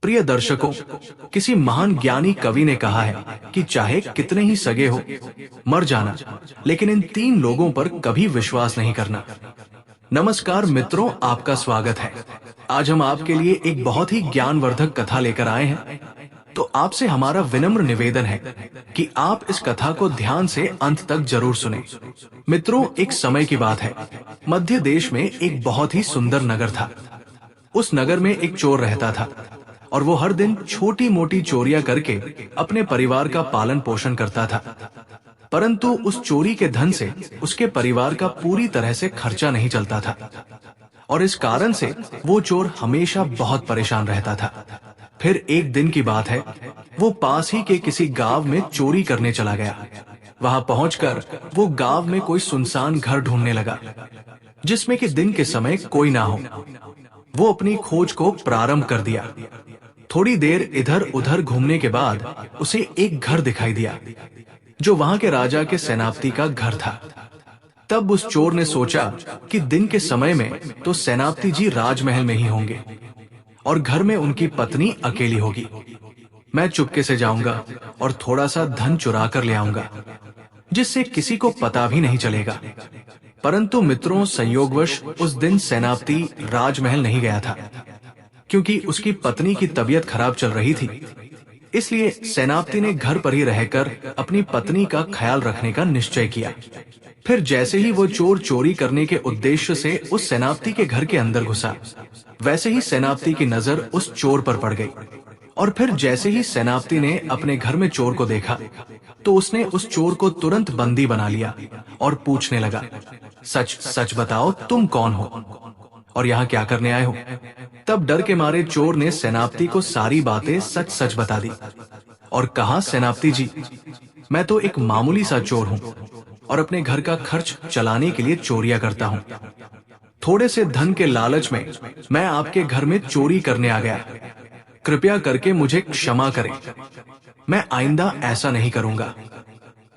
प्रिय दर्शकों, किसी महान ज्ञानी कवि ने कहा है कि चाहे कितने ही सगे हो, मर जाना, लेकिन इन तीन लोगों पर कभी विश्वास नहीं करना। नमस्कार मित्रों, आपका स्वागत है। आज हम आपके लिए एक बहुत ही ज्ञानवर्धक कथा लेकर आए हैं। तो आपसे हमारा विनम्र निवेदन है कि आप इस कथा को ध्यान से अंत तक जरूर सुनें। मित्रों, एक समय की बात है। मध्य देश में एक बहुत ही सुंदर नगर था। उस नगर में एक चोर रहता था और वो हर दिन छोटी मोटी चोरियां करके अपने परिवार का पालन पोषण करता था। परंतु उस चोरी के धन से उसके परिवार का पूरी तरह से खर्चा नहीं चलता था और इस कारण से वो चोर हमेशा बहुत परेशान रहता था। फिर एक दिन की बात है, वो पास ही के किसी गांव में चोरी करने चला गया। वहां पहुंचकर वो गांव में कोई सुनसान घर ढूंढने लगा जिसमें कि दिन के समय कोई ना हो। वो अपनी खोज को प्रारंभ कर दिया। थोड़ी देर इधर उधर घूमने के बाद उसे एक घर दिखाई दिया जो वहां के राजा के सेनापति का घर था। तब उस चोर ने सोचा कि दिन के समय में तो सेनापति जी राजमहल में ही होंगे और घर में उनकी पत्नी अकेली होगी। मैं चुपके से जाऊंगा और थोड़ा सा धन चुरा कर ले आऊंगा जिससे किसी को पता भी नहीं चलेगा। परंतु मित्रों, संयोगवश उस दिन सेनापति राजमहल नहीं गया था क्योंकि उसकी पत्नी की तबीयत खराब चल रही थी। इसलिए सेनापति ने घर पर ही रहकर अपनी पत्नी का ख्याल रखने का निश्चय किया। फिर जैसे ही वो चोर चोरी करने के उद्देश्य से उस सेनापति के घर के अंदर घुसा, वैसे ही सेनापति की नजर उस चोर पर पड़ गई। और फिर जैसे ही सेनापति ने अपने घर में चोर को देखा तो उसने उस चोर को तुरंत बंदी बना लिया और पूछने लगा, सच सच बताओ, तुम कौन हो और यहाँ क्या करने आए हो? तब डर के मारे चोर ने सेनापति को सारी बातें सच सच बता दी और कहा, सेनापति जी, मैं तो एक मामूली सा चोर हूँ और अपने घर का खर्च चलाने के लिए चोरियां करता हूँ। थोड़े से धन के लालच में मैं आपके घर में चोरी करने आ गया। कृपया करके मुझे क्षमा करें, मैं आइंदा ऐसा नहीं करूंगा।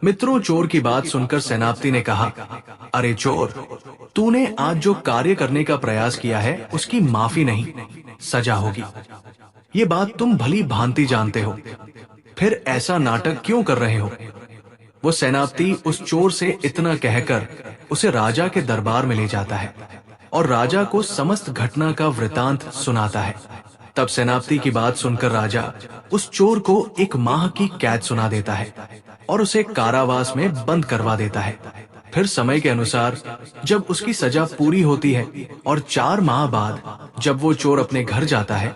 मित्रों, चोर की बात सुनकर सेनापति ने कहा, अरे चोर, तूने आज जो कार्य करने का प्रयास किया है उसकी माफी नहीं, सजा होगी। ये बात तुम भली भांति जानते हो, फिर ऐसा नाटक क्यों कर रहे हो? वो सेनापति उस चोर से इतना कहकर उसे राजा के दरबार में ले जाता है और राजा को समस्त घटना का वृतांत सुनाता है। तब सेनापति की बात सुनकर राजा उस चोर को 1 माह की कैद सुना देता है और उसे कारावास में बंद करवा देता है। फिर समय के अनुसार जब उसकी सजा पूरी होती है और 4 माह बाद जब वो चोर अपने घर जाता है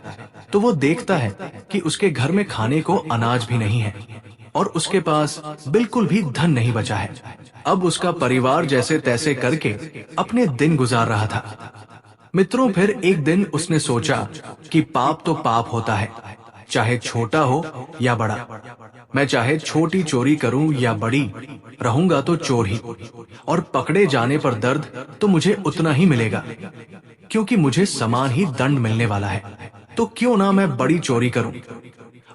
तो वो देखता है कि उसके घर में खाने को अनाज भी नहीं है और उसके पास बिल्कुल भी धन नहीं बचा है। अब उसका परिवार जैसे तैसे करके अपने दिन गुजार रहा था। मित्रों, फिर एक दिन उसने सोचा कि पाप तो पाप होता है, चाहे छोटा हो या बड़ा। मैं चाहे छोटी चोरी करूं या बड़ी, रहूंगा तो चोर ही, और पकड़े जाने पर दर्द तो मुझे उतना ही मिलेगा क्योंकि मुझे समान ही दंड मिलने वाला है। तो क्यों ना मैं बड़ी चोरी करूं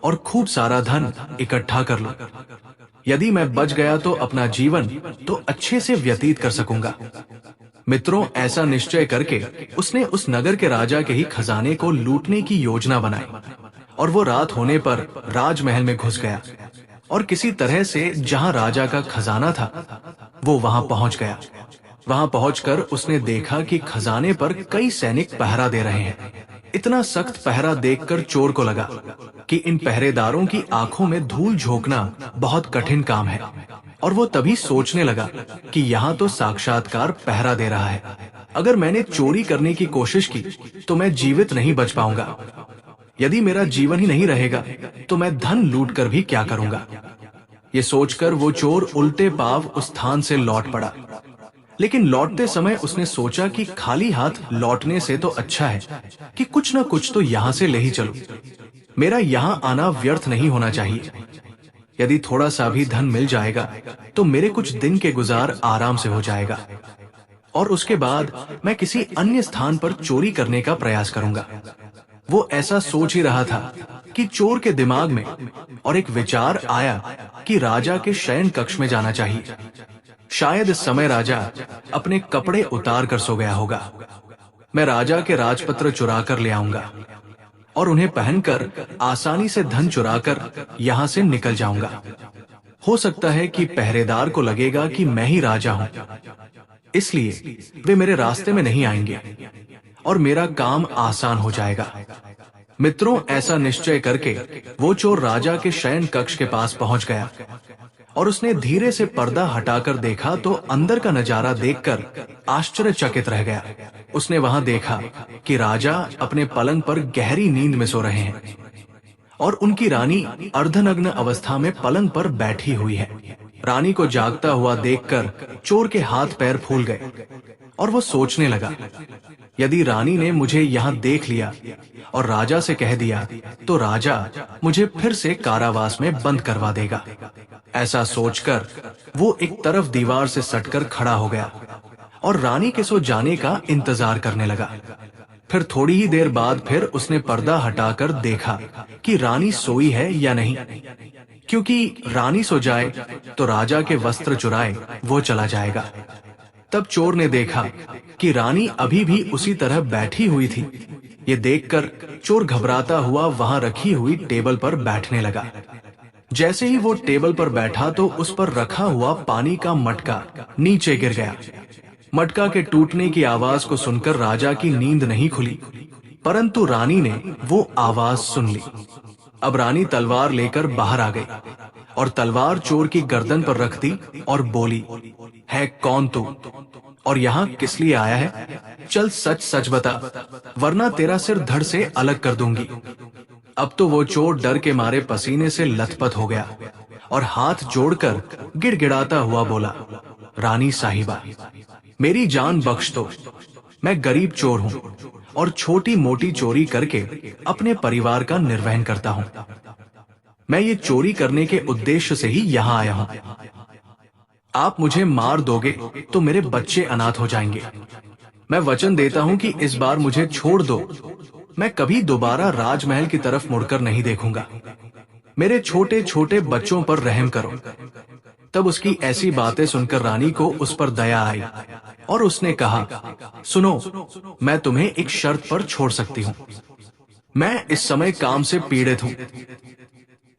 और खूब सारा धन इकट्ठा कर लूं। यदि मैं बच गया तो अपना जीवन तो अच्छे से व्यतीत कर सकूंगा। मित्रों, ऐसा निश्चय करके उसने उस नगर के राजा के ही खजाने को लूटने की योजना बनाई और वो रात होने पर राजमहल में घुस गया और किसी तरह से जहां राजा का खजाना था वो वहां पहुंच गया। वहां पहुंचकर उसने देखा कि खजाने पर कई सैनिक पहरा दे रहे हैं। इतना सख्त पहरा देखकर चोर को लगा कि इन पहरेदारों की आंखों में धूल झोंकना बहुत कठिन काम है और वो तभी सोचने लगा कि यहाँ तो साक्षात्कार पहरा दे रहा है। अगर मैंने चोरी करने की कोशिश की तो मैं जीवित नहीं बच पाऊंगा। यदि मेरा जीवन ही नहीं रहेगा तो मैं धन लूट कर भी क्या करूंगा? ये सोचकर वो चोर उल्टे पांव उस स्थान से लौट पड़ा। लेकिन लौटते समय उसने सोचा कि खाली हाथ लौटने से तो अच्छा है कि कुछ न कुछ तो यहाँ से ले ही चलूं। मेरा यहाँ आना व्यर्थ नहीं होना चाहिए। यदि थोड़ा सा भी धन मिल जाएगा तो मेरे कुछ दिन के गुजार आराम से हो जाएगा और उसके बाद मैं किसी अन्य स्थान पर चोरी करने का प्रयास करूंगा। वो ऐसा सोच ही रहा था कि चोर के दिमाग में और एक विचार आया कि राजा के शयन कक्ष में जाना चाहिए। शायद इस समय राजा अपने कपड़े उतार कर सो गया होगा। मैं राजा के राजपत्र चुरा कर ले आऊंगा। और उन्हें पहनकर आसानी से धन चुराकर यहाँ से निकल जाऊंगा। हो सकता है कि पहरेदार को लगेगा कि मैं ही राजा हूं, इसलिए वे मेरे रास्ते में नहीं आएंगे और मेरा काम आसान हो जाएगा। मित्रों, ऐसा निश्चय करके वो चोर राजा के शयन कक्ष के पास पहुंच गया और उसने धीरे से पर्दा हटाकर देखा तो अंदर का नजारा देखकर आश्चर्यचकित रह गया। उसने वहां देखा कि राजा अपने पलंग पर गहरी नींद में सो रहे हैं और उनकी रानी अर्धनग्न अवस्था में पलंग पर बैठी हुई है। रानी को जागता हुआ देखकर चोर के हाथ पैर फूल गए और वो सोचने लगा, यदि रानी ने मुझे यहाँ देख लिया और राजा से कह दिया तो राजा मुझे फिर से कारावास में बंद करवा देगा। ऐसा सोचकर वो एक तरफ दीवार से सटकर खड़ा हो गया और रानी के सो जाने का इंतजार करने लगा। फिर थोड़ी ही देर बाद फिर उसने पर्दा हटाकर देखा कि रानी सोई है या नहीं, क्योंकि रानी सो जाए तो राजा के वस्त्र चुराए वो चला जाएगा। तब चोर ने देखा कि रानी अभी भी उसी तरह बैठी हुई थी। ये देखकर चोर घबराता हुआ वहां रखी हुई टेबल पर बैठने लगा। जैसे ही वो टेबल पर बैठा तो उस पर रखा हुआ पानी का मटका नीचे गिर गया। मटका के टूटने की आवाज को सुनकर राजा की नींद नहीं खुली, परंतु रानी ने वो आवाज सुन ली। अब रानी तलवार लेकर बाहर आ गई और तलवार चोर की गर्दन पर रख दी और बोली, है कौन तू और यहाँ किस लिए आया है? चल सच सच बता, वरना तेरा सिर धड़ से अलग कर दूंगी। अब तो वो चोर डर के मारे पसीने से लथपथ हो गया और हाथ जोड़कर गिड़गिड़ाता हुआ बोला, रानी साहिबा, मेरी जान बख्श दो। मैं गरीब चोर हूँ और छोटी मोटी चोरी करके अपने परिवार का निर्वहन करता हूँ। मैं ये चोरी करने के उद्देश्य से ही यहाँ आया हूँ। आप मुझे मार दोगे तो मेरे बच्चे अनाथ हो जाएंगे। मैं वचन देता हूँ कि इस बार मुझे छोड़ दो। मैं कभी दोबारा राजमहल की तरफ मुड़कर नहीं देखूंगा। मेरे छोटे छोटे बच्चों पर रहम करो। तब उसकी ऐसी बातें सुनकर रानी को उस पर दया आई और उसने कहा, सुनो, मैं तुम्हें एक शर्त पर छोड़ सकती हूँ। मैं इस समय काम से पीड़ित हूँ।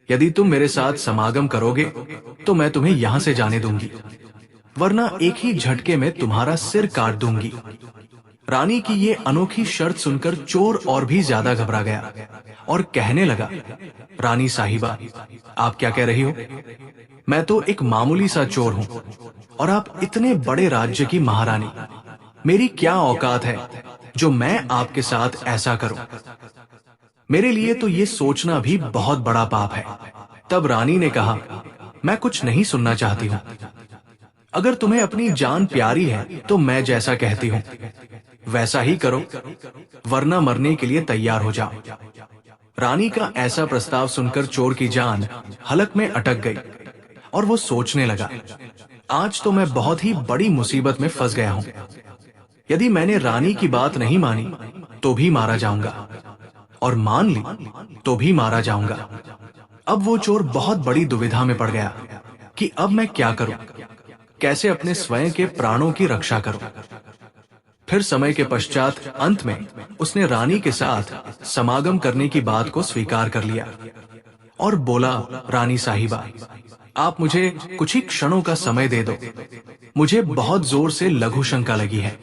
यदि तुम मेरे साथ समागम करोगे तो मैं तुम्हें यहाँ से जाने दूंगी, वरना एक ही झटके में तुम्हारा सिर काट दूंगी। रानी की ये अनोखी शर्त सुनकर चोर और भी ज्यादा घबरा गया और कहने लगा, रानी साहिबा, आप क्या कह रही हो? मैं तो एक मामूली सा चोर हूँ और आप इतने बड़े राज्य की महारानी। मेरी क्या औकात है जो मैं आपके साथ ऐसा करूं? मेरे लिए तो ये सोचना भी बहुत बड़ा पाप है। तब रानी ने कहा, मैं कुछ नहीं सुनना चाहती हूँ। अगर तुम्हें अपनी जान प्यारी है तो मैं जैसा कहती हूँ वैसा ही करो, वरना मरने के लिए तैयार हो जाओ। रानी का ऐसा प्रस्ताव सुनकर चोर की जान हलक में अटक गई और वो सोचने लगा, आज तो मैं बहुत ही बड़ी मुसीबत में फंस गया हूँ। यदि मैंने रानी की बात नहीं मानी तो भी मारा जाऊंगा और मान ली तो भी मारा जाऊंगा। अब वो चोर बहुत बड़ी दुविधा में पड़ गया कि अब मैं क्या करूं, कैसे अपने स्वयं के प्राणों की रक्षा करूं। फिर समय के पश्चात अंत में उसने रानी के साथ समागम करने की बात को स्वीकार कर लिया और बोला, रानी साहिबा, आप मुझे कुछ ही क्षणों का समय दे दो। मुझे बहुत जोर से लघु शंका लगी है।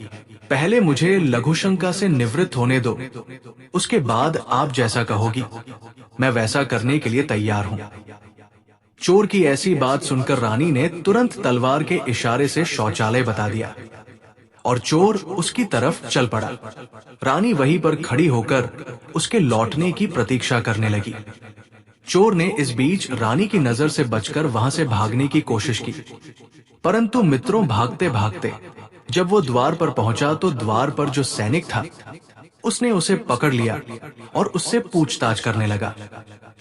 पहले मुझे लघु शंका से निवृत्त होने दो, उसके बाद आप जैसा कहोगी मैं वैसा करने के लिए तैयार हूँ। चोर की ऐसी बात सुनकर रानी ने तुरंत तलवार के इशारे से शौचालय बता दिया और चोर उसकी तरफ चल पड़ा। रानी वहीं पर खड़ी होकर उसके लौटने की प्रतीक्षा करने लगी। चोर ने इस बीच रानी की नजर से बचकर वहां से भागने की कोशिश की, परंतु मित्रों, भागते भागते जब वो द्वार पर पहुंचा तो द्वार पर जो सैनिक था उसने उसे पकड़ लिया और उससे पूछताछ करने लगा।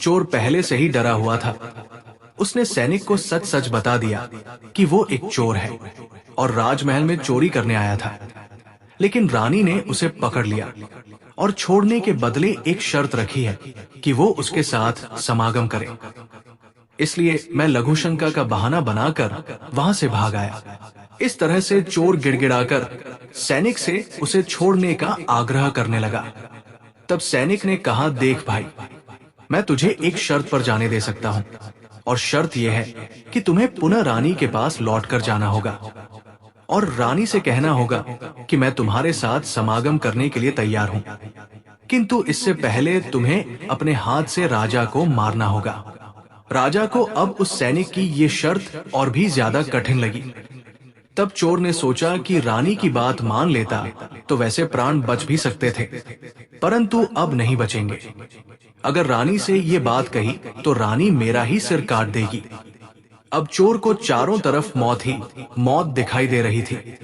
चोर पहले से ही डरा हुआ था। उसने सैनिक को सच सच बता दिया कि वो एक चोर है और राजमहल में चोरी करने आया था, लेकिन रानी ने उसे पकड़ लिया और छोड़ने के बदले एक शर्त रखी है कि वो उसके साथ समागम करे। इसलिए मैं लघु शंका का बहाना बनाकर वहां से भाग आया। इस तरह से चोर गिड़गिड़ाकर सैनिक से उसे छोड़ने का आग्रह करने लगा। तब सैनिक ने कहा, देख भाई, मैं तुझे एक शर्त पर जाने दे सकता हूँ, और शर्त यह है कि तुम्हें पुनः रानी के पास लौटकर जाना होगा और रानी से कहना होगा कि मैं तुम्हारे साथ समागम करने के लिए तैयार हूँ, किंतु इससे पहले तुम्हें अपने हाथ से राजा को मारना होगा। राजा को अब उस सैनिक की ये शर्त और भी ज्यादा कठिन लगी। तब चोर ने सोचा कि रानी की बात मान लेता तो वैसे प्राण बच भी सकते थे, परंतु अब नहीं बचेंगे। अगर रानी से ये बात कही तो रानी मेरा ही सिर काट देगी। अब चोर को चारों तरफ मौत ही मौत दिखाई दे रही थी।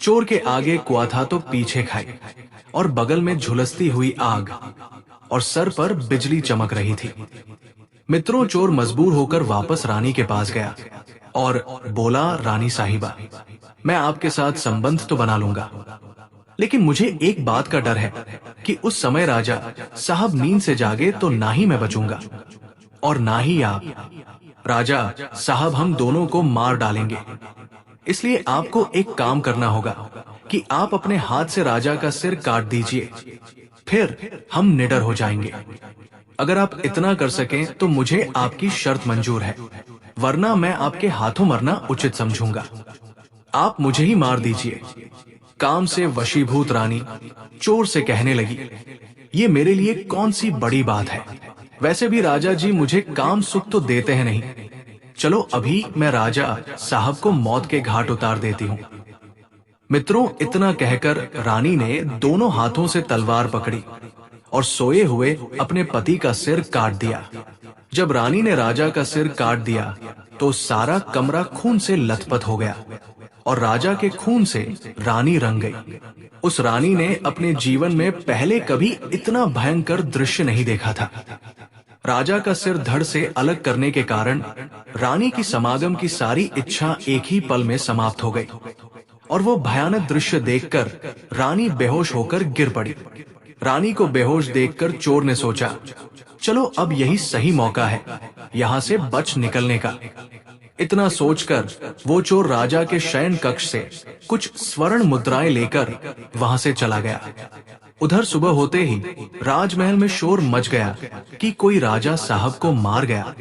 चोर के आगे कुआं था तो पीछे खाई, और बगल में झुलसती हुई आग, और सर पर बिजली चमक रही थी। मित्रों, चोर मजबूर होकर वापस रानी के पास गया और बोला, रानी साहिबा, मैं आपके साथ संबंध तो बना लूंगा, लेकिन मुझे एक बात का डर है कि उस समय राजा साहब नींद से जागे तो ना ही मैं बचूंगा और ना ही आप। राजा साहब हम दोनों को मार डालेंगे, इसलिए आपको एक काम करना होगा कि आप अपने हाथ से राजा का सिर काट दीजिए, फिर हम निडर हो जाएंगे। अगर आप इतना कर सकें तो मुझे आपकी शर्त मंजूर है, वरना मैं आपके हाथों मरना उचित समझूंगा। आप मुझे ही मार दीजिए। काम से वशीभूत रानी चोर से कहने लगी, ये मेरे लिए कौन सी बड़ी बात है, वैसे भी राजा जी मुझे काम सुख तो देते हैं नहीं। चलो अभी मैं राजा साहब को मौत के घाट उतार देती हूँ। मित्रों, इतना कहकर रानी ने दोनों हाथों से तलवार पकड़ी और सोए हुए अपने पति का सिर काट दिया। जब रानी ने राजा का सिर काट दिया तो सारा कमरा खून से लथपथ हो गया और राजा के खून से रानी रंग गई। उस रानी ने अपने जीवन में पहले कभी इतना भयंकर दृश्य नहीं देखा था। राजा का सिर धड़ से अलग करने के कारण रानी की समागम की सारी इच्छा एक ही पल में समाप्त हो गई और वो भयानक दृश्य देखकर रानी बेहोश होकर गिर पड़ी। रानी को बेहोश देखकर चोर ने सोचा, चलो अब यही सही मौका है यहाँ से बच निकलने का। इतना सोचकर वो चोर राजा के शयन कक्ष से कुछ स्वर्ण मुद्राएं लेकर वहां से चला गया। उधर सुबह होते ही राजमहल में शोर मच गया कि कोई राजा साहब को मार गया,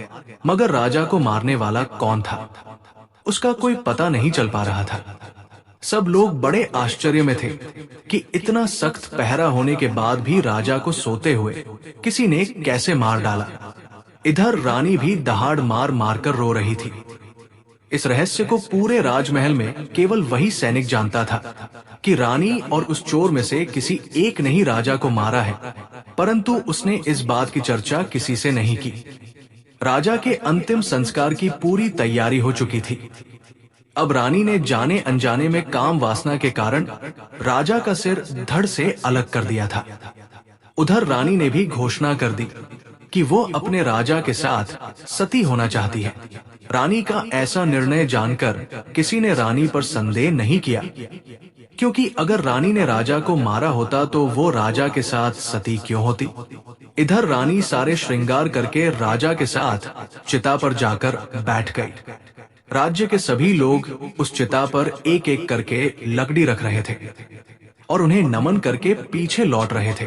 मगर राजा को मारने वाला कौन था उसका कोई पता नहीं चल पा रहा था। सब लोग बड़े आश्चर्य में थे कि इतना सख्त पहरा होने के बाद भी राजा को सोते हुए किसी ने कैसे मार डाला। इधर रानी भी दहाड़ मार मारकर रो रही थी। इस रहस्य को पूरे राजमहल में केवल वही सैनिक जानता था कि रानी और उस चोर में से किसी एक ने ही राजा को मारा है, परंतु उसने इस बात की चर्चा किसी से नहीं की। राजा के अंतिम संस्कार की पूरी तैयारी हो चुकी थी। अब रानी ने जाने अनजाने में काम वासना के कारण राजा का सिर धड़ से अलग कर दिया था। उधर रानी ने भी घोषणा कर दी कि वो अपने राजा के साथ सती होना चाहती है। रानी का ऐसा निर्णय जानकर किसी ने रानी पर संदेह नहीं किया, क्योंकि अगर रानी ने राजा को मारा होता तो वो राजा के साथ सती क्यों होती। इधर रानी सारे श्रृंगार करके राजा के साथ चिता पर जाकर बैठ गई। राज्य के सभी लोग उस चिता पर एक एक करके लकड़ी रख रहे थे और उन्हें नमन करके पीछे लौट रहे थे।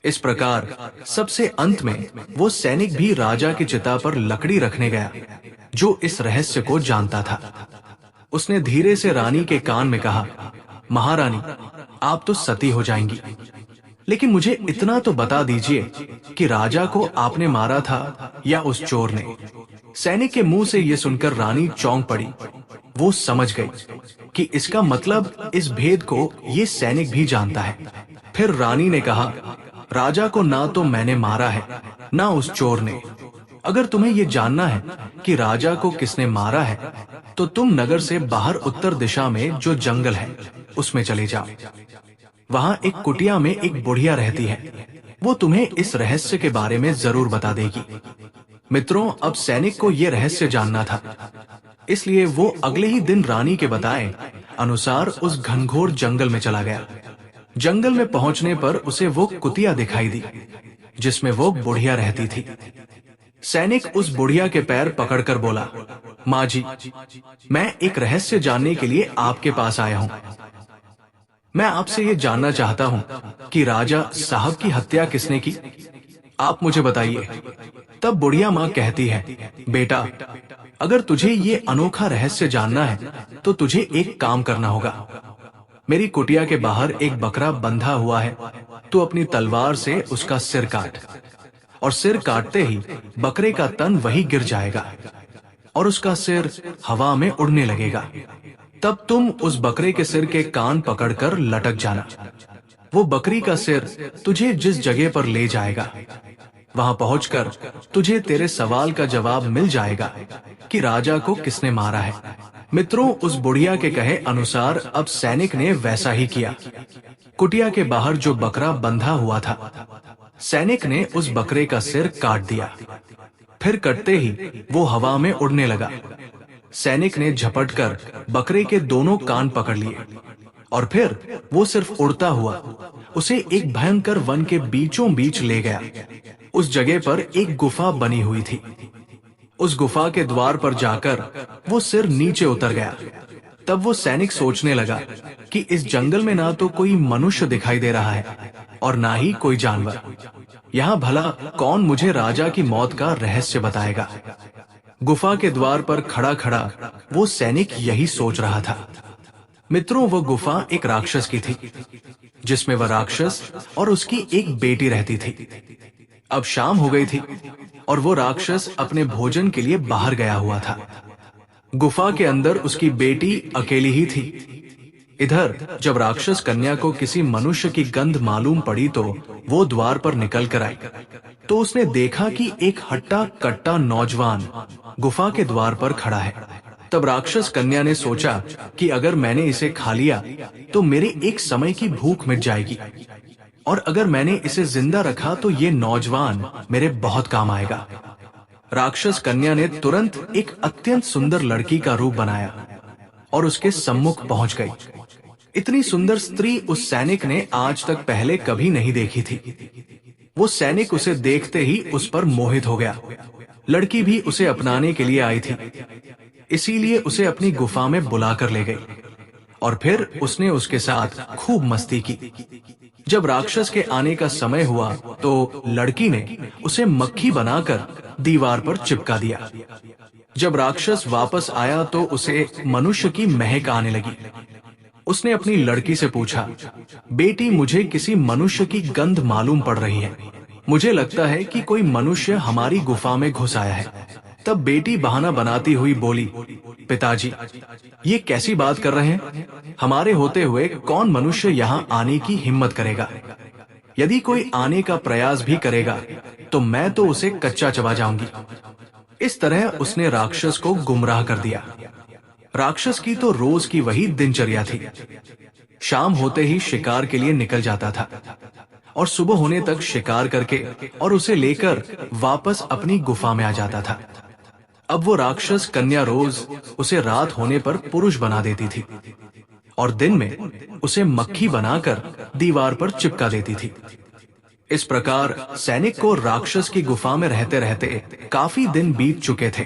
इस प्रकार सबसे अंत में वो सैनिक भी राजा की चिता पर लकड़ी रखने गया जो इस रहस्य को जानता था। उसने धीरे से रानी के कान में कहा, महारानी, आप तो सती हो जाएंगी, लेकिन मुझे इतना तो बता दीजिए कि राजा को आपने मारा था या उस चोर ने। सैनिक के मुंह से यह सुनकर रानी चौंक पड़ी। वो समझ गई कि इसका मतलब इस भेद को ये सैनिक भी जानता है। फिर रानी ने कहा, राजा को ना तो मैंने मारा है ना उस चोर ने। अगर तुम्हें ये जानना है कि राजा को किसने मारा है तो तुम नगर से बाहर उत्तर दिशा में जो जंगल है उसमें चले जाओ। वहां एक कुटिया में एक बुढ़िया रहती है, वो तुम्हें इस रहस्य के बारे में जरूर बता देगी। मित्रों, अब सैनिक को यह रहस्य जानना था, इसलिए वो अगले ही दिन रानी के बताए अनुसार उस घनघोर जंगल में चला गया। जंगल में पहुंचने पर उसे वो कुटिया दिखाई दी जिसमें वो बुढ़िया रहती थी। सैनिक उस बुढ़िया के पैर पकड़कर बोला, माँ जी, मैं एक रहस्य जानने के लिए आपके पास आया हूँ। मैं आपसे ये जानना चाहता हूँ कि राजा साहब की हत्या किसने की? आप मुझे बताइए। तब बुढ़िया माँ कहती है, बेटा, अगर तुझे ये अनोखा रहस्य जानना है तो तुझे एक काम करना होगा। मेरी कुटिया के बाहर एक बकरा बंधा हुआ है, तू अपनी तलवार से उसका सिर काट, और सिर काटते ही बकरे का तन वही गिर जाएगा और उसका सिर हवा में उड़ने लगेगा। तब तुम उस बकरे के सिर के कान पकड़कर लटक जाना। वो बकरी का सिर तुझे जिस जगह पर ले जाएगा, वहां पहुंचकर तुझे तेरे सवाल का जवाब मिल जाएगा कि राजा को किसने मारा है। मित्रों, उस बुढ़िया के कहे अनुसार अब सैनिक ने वैसा ही किया। कुटिया के बाहर जो बकरा बंधा हुआ था, सैनिक ने उस बकरे का सिर काट दिया। फिर कटते ही वो हवा में उड़ने लगा। सैनिक ने झपटकर बकरे के दोनों कान पकड़ लिए और फिर वो सिर्फ उड़ता हुआ उसे एक भयंकर वन के बीचों बीच ले गया। उस जगह पर एक गुफा बनी हुई थी। उस गुफा के द्वार पर जाकर वो सिर नीचे उतर गया। तब वो सैनिक सोचने लगा कि इस जंगल में ना तो कोई मनुष्य दिखाई दे रहा है और ना ही कोई जानवर। यहाँ भला कौन मुझे राजा की मौत का रहस्य बताएगा? गुफा के द्वार पर खड़ा खड़ा वो सैनिक यही सोच रहा था। मित्रों, वो गुफा एक राक्षस की थी, जिसमें वह राक्षस और उसकी एक बेटी रहती थी। अब शाम हो गई थी और वो राक्षस अपने भोजन के लिए बाहर गया हुआ था। गुफा के अंदर उसकी बेटी अकेली ही थी। इधर जब राक्षस कन्या को किसी मनुष्य की गंध मालूम पड़ी तो वो द्वार पर निकल कर आई। तो उसने देखा कि एक हट्टा कट्टा नौजवान गुफा के द्वार पर खड़ा है। तब राक्षस कन्या ने सोचा कि अगर मैंने इसे खा लिया तो मेरे एक समय की भूख मिट जाएगी, और अगर मैंने इसे जिंदा रखा तो ये नौजवान मेरे बहुत काम आएगा। राक्षस कन्या ने तुरंत एक अत्यंत सुंदर लड़की का रूप बनाया और उसके सम्मुख पहुंच गई। इतनी सुंदर स्त्री उस सैनिक ने आज तक पहले कभी नहीं देखी थी। वो सैनिक उसे देखते ही उस पर मोहित हो गया। लड़की भी उसे अपनाने के लिए आई थी, इसीलिए उसे अपनी गुफा में बुलाकर ले गई और फिर उसने उसके साथ खूब मस्ती की। जब राक्षस के आने का समय हुआ तो लड़की ने उसे मक्खी बनाकर दीवार पर चिपका दिया। जब राक्षस वापस आया तो उसे मनुष्य की महक आने लगी। उसने अपनी लड़की से पूछा, बेटी, मुझे किसी मनुष्य की गंध मालूम पड़ रही है। मुझे लगता है कि कोई मनुष्य हमारी गुफा में घुस आया है। तब बेटी बहाना बनाती हुई बोली, पिताजी, ये कैसी बात कर रहे हैं? हमारे होते हुए कौन मनुष्य यहाँ आने की हिम्मत करेगा? यदि कोई आने का प्रयास भी करेगा तो मैं तो उसे कच्चा चबा जाऊंगी। इस तरह उसने राक्षस को गुमराह कर दिया। राक्षस की तो रोज की वही दिनचर्या थी। शाम होते ही शिकार के लिए निकल जाता था और सुबह होने तक शिकार करके और उसे लेकर वापस अपनी गुफा में आ जाता था। अब वो राक्षस कन्या रोज उसे रात होने पर पुरुष बना देती थी और दिन में उसे मक्खी बनाकर दीवार पर चिपका देती थी। इस प्रकार सैनिक को राक्षस की गुफा में रहते रहते काफी दिन बीत चुके थे।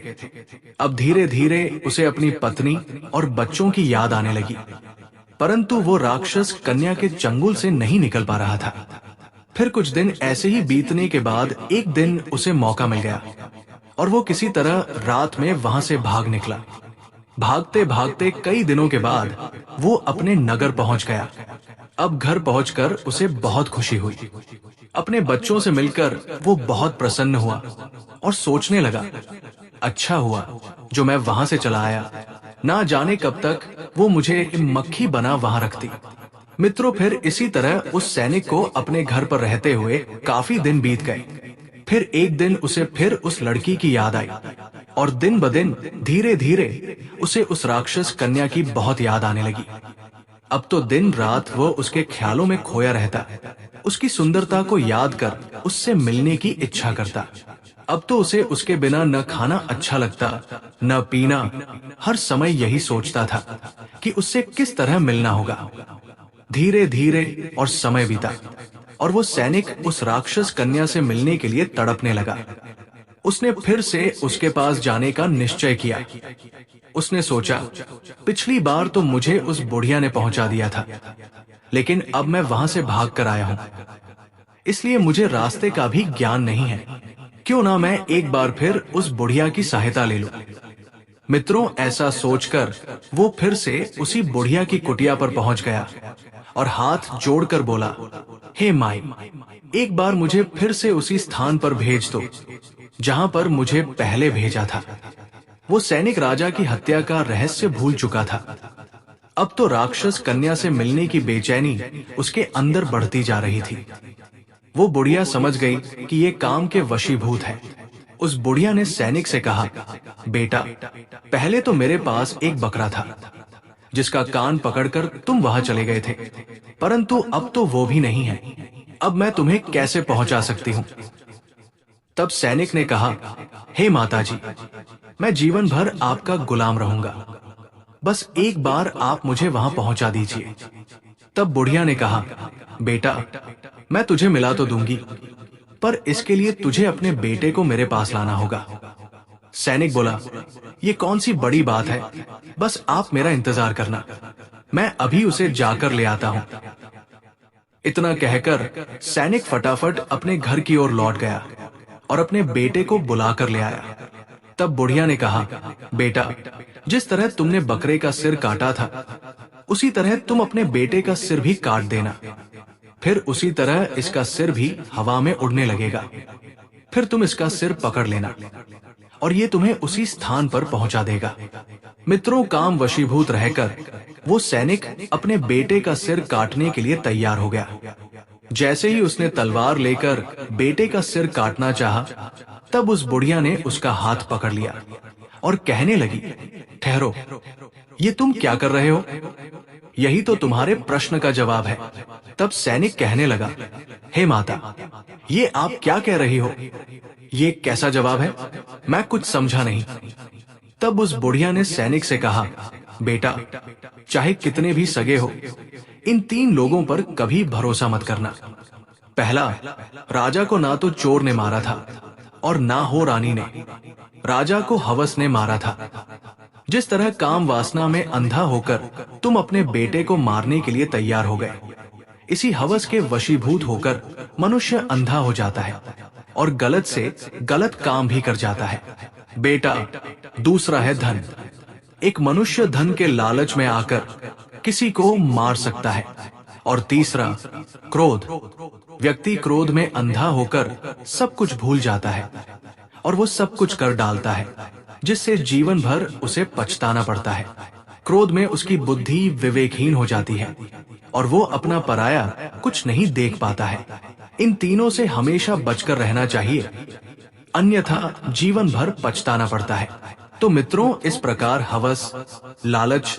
अब धीरे धीरे उसे अपनी पत्नी और बच्चों की याद आने लगी, परंतु वो राक्षस कन्या के चंगुल से नहीं निकल पा रहा था। फिर कुछ दिन ऐसे ही बीतने के बाद एक दिन उसे मौका मिल गया और वो किसी तरह रात में वहां से भाग निकला। भागते भागते कई दिनों के बाद वो अपने नगर पहुंच गया। अब घर पहुंचकर उसे बहुत खुशी हुई। अपने बच्चों से मिलकर वो बहुत प्रसन्न हुआ और सोचने लगा, अच्छा हुआ जो मैं वहां से चला आया, ना जाने कब तक वो मुझे मक्खी बना वहां रखती। मित्रों, फिर इसी तरह उस सैनिक को अपने घर पर रहते हुए काफी दिन बीत गए। फिर एक दिन उसे फिर उस लड़की की याद आई और दिन ब दिन धीरे धीरे उसे उस राक्षस कन्या की बहुत याद आने लगी। अब तो दिन रात वो उसके ख्यालों में खोया रहता, उसकी सुंदरता को याद कर उससे मिलने की इच्छा करता। अब तो उसे उसके बिना न खाना अच्छा लगता, न पीना। हर समय यही सोचता था कि उससे किस तरह मिलना होगा। धीरे धीरे और समय बीता और वो सैनिक उस राक्षस कन्या से मिलने के लिए तड़पने लगा। उसने फिर से उसके पास जाने का निश्चय किया। उसने सोचा, पिछली बार तो मुझे उस बुढ़िया ने पहुंचा दिया था, लेकिन अब मैं वहां से भाग कर आया हूं, इसलिए मुझे रास्ते का भी ज्ञान नहीं है। क्यों ना मैं एक बार फिर उस बुढ़िया की सहायता ले लूं। मित्रों, ऐसा सोचकर वो फिर से उसी बुढ़िया की कुटिया पर पहुंच गया और हाथ जोड़कर बोला, हे माई, एक बार मुझे फिर से उसी स्थान पर भेज दो जहां पर मुझे पहले भेजा था। वो सैनिक राजा की हत्या का रहस्य भूल चुका था। अब तो राक्षस कन्या से मिलने की बेचैनी उसके अंदर बढ़ती जा रही थी। वो बुढ़िया समझ गई कि ये काम के वशीभूत है। उस बुढ़िया ने सैनिक से कहा, बेटा, पहले तो मेरे पास एक बकरा था जिसका कान पकड़कर तुम वहां चले गए थे, परंतु अब तो वो भी नहीं है। अब मैं तुम्हें कैसे पहुंचा सकती हूं? तब सैनिक ने कहा, हे माताजी, मैं जीवन भर आपका गुलाम रहूंगा, बस एक बार आप मुझे वहां पहुंचा दीजिए। तब बुढ़िया ने कहा, बेटा, मैं तुझे मिला तो दूंगी, पर इसके लिए तुझे अपने बेटे को मेरे पास लाना होगा। सैनिक बोला, ये कौन सी बड़ी बात है, बस आप मेरा इंतजार करना, मैं अभी उसे जाकर ले आता हूं। इतना कहकर सैनिक फटाफट अपने घर की ओर लौट गया और अपने बेटे को बुलाकर ले आया। तब बुढ़िया ने कहा, बेटा, जिस तरह तुमने बकरे का सिर काटा था, उसी तरह तुम अपने बेटे का सिर भी काट देना। फिर उसी तरह इसका सिर भी हवा में उड़ने लगेगा। फिर तुम इसका सिर पकड़ लेना और ये तुम्हें उसी स्थान पर पहुंचा देगा। मित्रों, काम वशीभूत रहकर वो सैनिक अपने बेटे का सिर काटने के लिए तैयार हो गया। जैसे ही उसने तलवार लेकर बेटे का सिर काटना चाहा, तब उस बुढ़िया ने उसका हाथ पकड़ लिया और कहने लगी, ठहरो, ये तुम क्या कर रहे हो? यही तो तुम्हारे प्रश्न का जवाब है। तब सैनिक कहने लगा, हे माता, ये आप क्या कह रही हो? ये कैसा जवाब है? मैं कुछ समझा नहीं। तब उस बुढ़िया ने सैनिक से कहा, बेटा, चाहे कितने भी सगे हो, इन 3 लोगों पर कभी भरोसा मत करना। पहला, राजा को ना तो चोर ने मारा था और ना हो रानी ने। राजा को हवस ने मारा था। जिस तरह काम वासना में अंधा होकर तुम अपने बेटे को मारने के लिए तैयार हो गए, इसी हवस के वशीभूत होकर मनुष्य अंधा हो जाता है और गलत से गलत काम भी कर जाता है। बेटा, दूसरा है धन। एक मनुष्य धन के लालच में आकर किसी को मार सकता है। और तीसरा, क्रोध। व्यक्ति क्रोध में अंधा होकर सब कुछ भूल जाता है और वो सब कुछ कर डालता है, जिससे जीवन भर उसे पछताना पड़ता है। क्रोध में उसकी बुद्धि विवेकहीन हो जाती है और वो अपना पराया कुछ नहीं देख पाता है। इन तीनों से हमेशा बचकर रहना चाहिए, अन्यथा जीवन भर पछताना पड़ता है। तो मित्रों, इस प्रकार हवस, लालच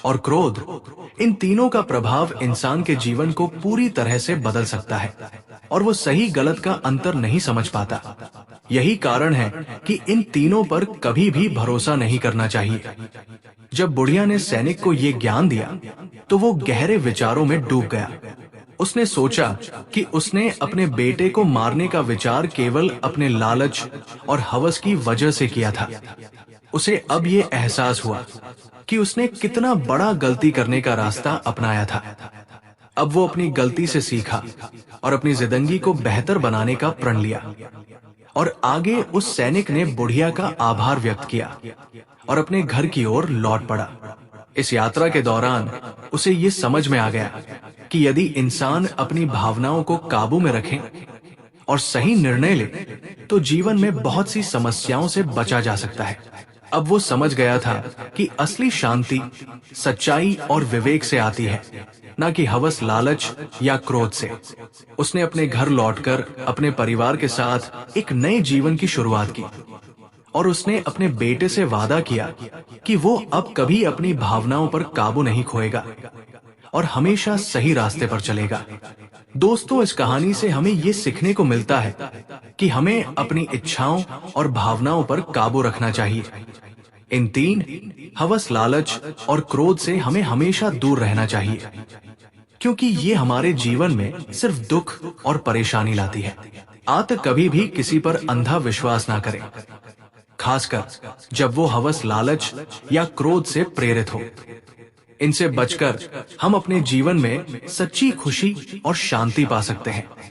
और क्रोध, इन तीनों का प्रभाव इंसान के जीवन को पूरी तरह से बदल सकता है और वो सही गलत का अंतर नहीं समझ पाता। यही कारण है कि इन तीनों पर कभी भी भरोसा नहीं करना चाहिए। जब बुढ़िया ने सैनिक को ये ज्ञान दिया, तो वो गहरे विचारों में डूब गया। उसने सोचा कि उसने अपने बेटे को मारने का विचार केवल अपने लालच और हवस की वजह से किया था। उसे अब ये एहसास हुआ कि उसने कितना बड़ा गलती करने का रास्ता अपनाया था। अब वो अपनी गलती से सीखा और अपनी जिंदगी को बेहतर बनाने का प्रण लिया। और आगे उस सैनिक ने बुढ़िया का आभार व्यक्त किया और अपने घर की ओर लौट पड़ा। इस यात्रा के दौरान उसे ये समझ में आ गया कि यदि इंसान अपनी भावनाओं को काबू में रखे और सही निर्णय ले, तो जीवन में बहुत सी समस्याओं से बचा जा सकता है। अब वो समझ गया था कि असली शांति सच्चाई और विवेक से आती है, न कि हवस, लालच या क्रोध से। उसने अपने घर लौटकर अपने परिवार के साथ एक नए जीवन की शुरुआत की और उसने अपने बेटे से वादा किया कि वो अब कभी अपनी भावनाओं पर काबू नहीं खोएगा और हमेशा सही रास्ते पर चलेगा। दोस्तों, इस कहानी से हमें ये सीखने को मिलता है कि हमें अपनी इच्छाओं और भावनाओं पर काबू रखना चाहिए। इन 3 हवस, लालच और क्रोध से हमें हमेशा दूर रहना चाहिए, क्योंकि ये हमारे जीवन में सिर्फ दुख और परेशानी लाती है। आप कभी भी किसी पर अंधा विश्वास ना करें, खासकर जब वो हवस, लालच या क्रोध से प्रेरित हो। इनसे बचकर हम अपने जीवन में सच्ची खुशी और शांति पा सकते हैं।